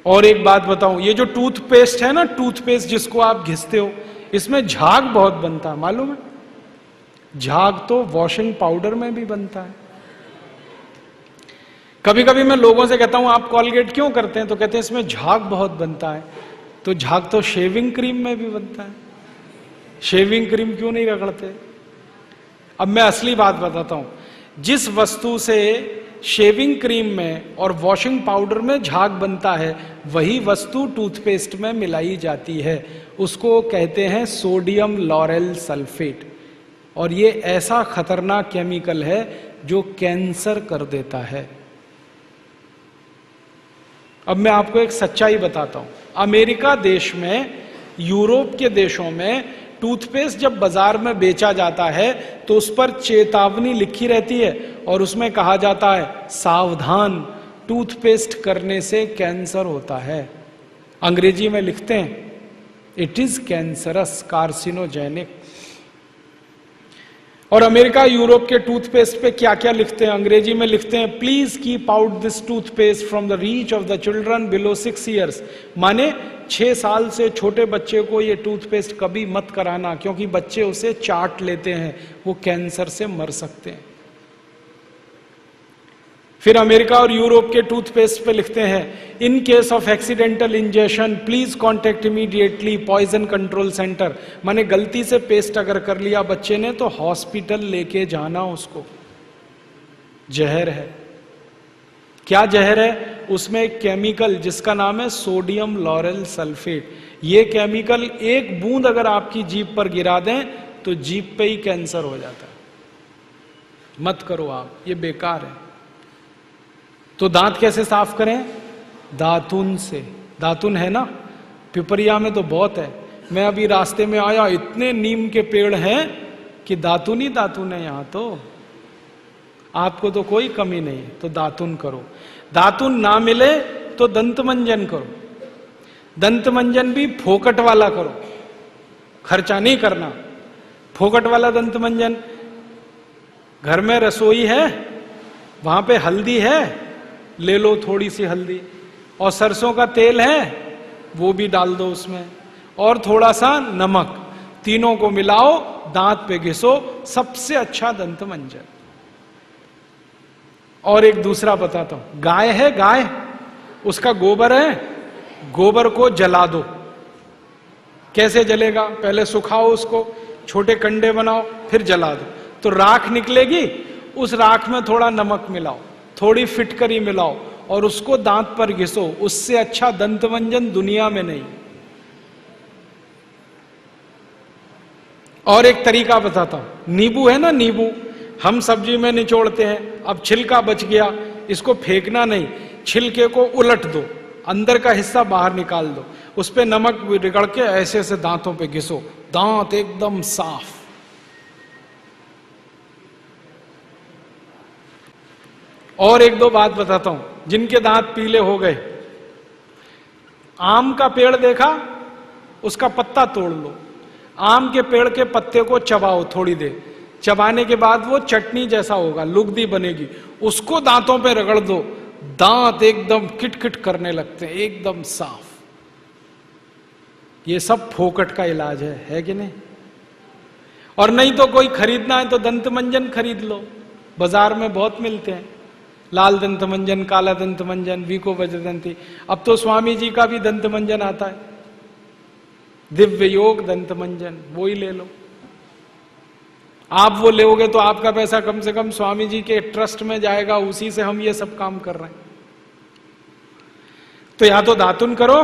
और एक बात बताऊं, ये जो टूथपेस्ट है ना, टूथपेस्ट जिसको आप घिसते हो, इसमें झाग बहुत बनता है, मालूम है? झाग तो वॉशिंग पाउडर में भी बनता है। कभी कभी मैं लोगों से कहता हूं आप कॉलगेट क्यों करते हैं, तो कहते हैं इसमें झाग बहुत बनता है। तो झाग तो शेविंग क्रीम में भी बनता है, शेविंग क्रीम क्यों नहीं रगड़ते? अब मैं असली बात बताता हूं, जिस वस्तु से शेविंग क्रीम में और वॉशिंग पाउडर में झाग बनता है, वही वस्तु टूथपेस्ट में मिलाई जाती है। उसको कहते हैं सोडियम लॉरेल सल्फेट, और ये ऐसा खतरनाक केमिकल है जो कैंसर कर देता है। अब मैं आपको एक सच्चाई बताता हूं। अमेरिका देश में, यूरोप के देशों में टूथपेस्ट जब बाजार में बेचा जाता है तो उस पर चेतावनी लिखी रहती है और उसमें कहा जाता है सावधान, टूथपेस्ट करने से कैंसर होता है। अंग्रेजी में लिखते हैं इट इज कैंसरस, कार्सिनोजेनिक। और अमेरिका यूरोप के टूथपेस्ट पे क्या क्या लिखते हैं? अंग्रेजी में लिखते हैं please keep out this toothpaste from the reach of the children below 6 years. माने 6 साल से छोटे बच्चे को ये टूथपेस्ट कभी मत कराना, क्योंकि बच्चे उसे चाट लेते हैं, वो कैंसर से मर सकते हैं। फिर अमेरिका और यूरोप के टूथपेस्ट पे लिखते हैं in case of accidental injection please contact immediately poison control centre. माने गलती से पेस्ट अगर कर लिया बच्चे ने तो हॉस्पिटल लेके जाना उसको। जहर है। क्या जहर है? उसमें एक केमिकल जिसका नाम है सोडियम लॉरेल सल्फेट। ये केमिकल एक बूंद अगर आपकी जीभ पर गिरा दें तो जीभ पे ही कैंसर हो जाता है। मत करो आप, ये बेकार है। तो दांत कैसे साफ करें? दातुन से। दातुन है ना, पिपरिया में तो बहुत है। मैं अभी रास्ते में आया, इतने नीम के पेड़ हैं कि दातुन ही दातुन है यहां तो। आपको तो कोई कमी नहीं, तो दातुन करो। दातुन ना मिले तो दंत मंजन करो। दंत मंजन भी फोकट वाला करो, खर्चा नहीं करना। फोकट वाला दंत मंजन, घर में रसोई है, वहां पे हल्दी है, ले लो थोड़ी सी हल्दी, और सरसों का तेल है वो भी डाल दो उसमें, और थोड़ा सा नमक, तीनों को मिलाओ, दांत पे घिसो, सबसे अच्छा दंत मंजन। और एक दूसरा बताता हूं, गाय है, गाय, उसका गोबर है, गोबर को जला दो। कैसे जलेगा? पहले सुखाओ उसको, छोटे कंडे बनाओ, फिर जला दो, तो राख निकलेगी। उस राख में थोड़ा नमक मिलाओ, थोड़ी फिटकरी मिलाओ और उसको दांत पर घिसो। उससे अच्छा दंतमंजन दुनिया में नहीं। और एक तरीका बताता हूं, नींबू है ना, नींबू हम सब्जी में निचोड़ते हैं। अब छिलका बच गया, इसको फेंकना नहीं, छिलके को उलट दो, अंदर का हिस्सा बाहर निकाल दो, उस पे नमक रगड़ के ऐसे ऐसे दांतों पे घिसो, दांत एकदम साफ। और एक दो बात बताता हूं, जिनके दांत पीले हो गए, आम का पेड़ देखा, उसका पत्ता तोड़ लो, आम के पेड़ के पत्ते को चबाओ थोड़ी देर, चबाने के बाद वो चटनी जैसा होगा, लुगदी बनेगी, उसको दांतों पे रगड़ दो, दांत एकदम किटकिट करने लगते हैं, एकदम साफ। ये सब फोकट का इलाज है कि नहीं? और नहीं तो कोई खरीदना है तो दंत मंजन खरीद लो, बाजार में बहुत मिलते हैं, लाल दंत मंजन, काला दंत मंजन, वीको वज्रदंती। अब तो स्वामी जी का भी दंत मंजन आता है, दिव्य योग दंत मंजन, वो ही ले लो। आप वो लोगे तो आपका पैसा कम से कम स्वामी जी के ट्रस्ट में जाएगा, उसी से हम ये सब काम कर रहे हैं। तो या तो दातुन करो,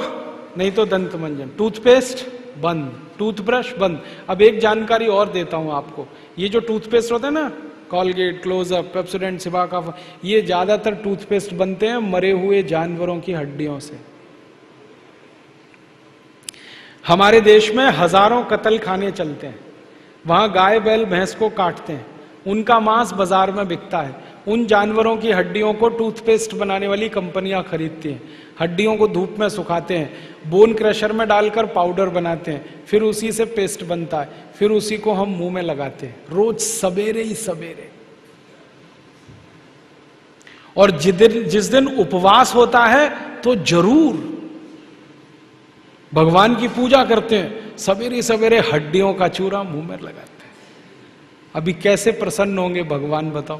नहीं तो दंत मंजन। टूथपेस्ट बंद, टूथब्रश बंद। अब एक जानकारी और देता हूं आपको, ये जो टूथपेस्ट होता है ना, कॉलगेट, क्लोजअप, पेप्सोडेंट, सिबाका, ये ज्यादातर टूथपेस्ट बनते हैं मरे हुए जानवरों की हड्डियों से। हमारे देश में हजारों कत्ल खाने चलते हैं, वहां गाय बैल भैंस को काटते हैं, उनका मांस बाजार में बिकता है। उन जानवरों की हड्डियों को टूथपेस्ट बनाने वाली कंपनियां खरीदती हैं, हड्डियों को धूप में सुखाते हैं, बोन क्रशर में डालकर पाउडर बनाते हैं, फिर उसी से पेस्ट बनता है, फिर उसी को हम मुंह में लगाते हैं, रोज सवेरे ही सवेरे। और जिस दिन उपवास होता है तो जरूर भगवान की पूजा करते हैं, सवेरे सवेरे हड्डियों का चूरा मुंह में लगाते हैं। अभी कैसे प्रसन्न होंगे भगवान बताओ?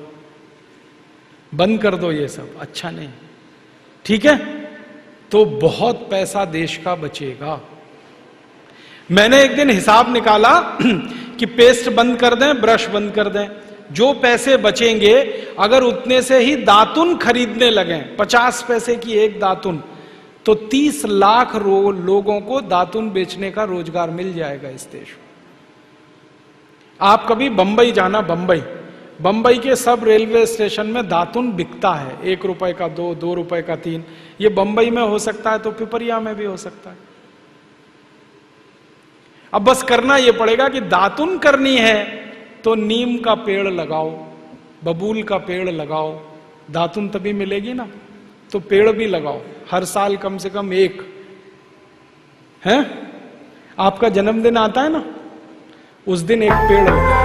बंद कर दो ये सब, अच्छा नहीं। ठीक है, तो बहुत पैसा देश का बचेगा। मैंने एक दिन हिसाब निकाला कि पेस्ट बंद कर दें, ब्रश बंद कर दें, जो पैसे बचेंगे अगर उतने से ही दातुन खरीदने लगे, 50 पैसे की एक दातुन, तो 30 लाख लोगों को दातुन बेचने का रोजगार मिल जाएगा इस देश में। आप कभी बंबई जाना, बंबई के सब रेलवे स्टेशन में दातुन बिकता है, 1 रुपए का 2, 2 रुपए का 3। ये बंबई में हो सकता है तो पिपरिया में भी हो सकता है। अब बस करना यह पड़ेगा कि दातुन करनी है तो नीम का पेड़ लगाओ, बबूल का पेड़ लगाओ, दातुन तभी मिलेगी ना। तो पेड़ भी लगाओ, हर साल कम से कम 1 है। आपका जन्मदिन आता है ना, उस दिन 1 पेड़ लगाओ।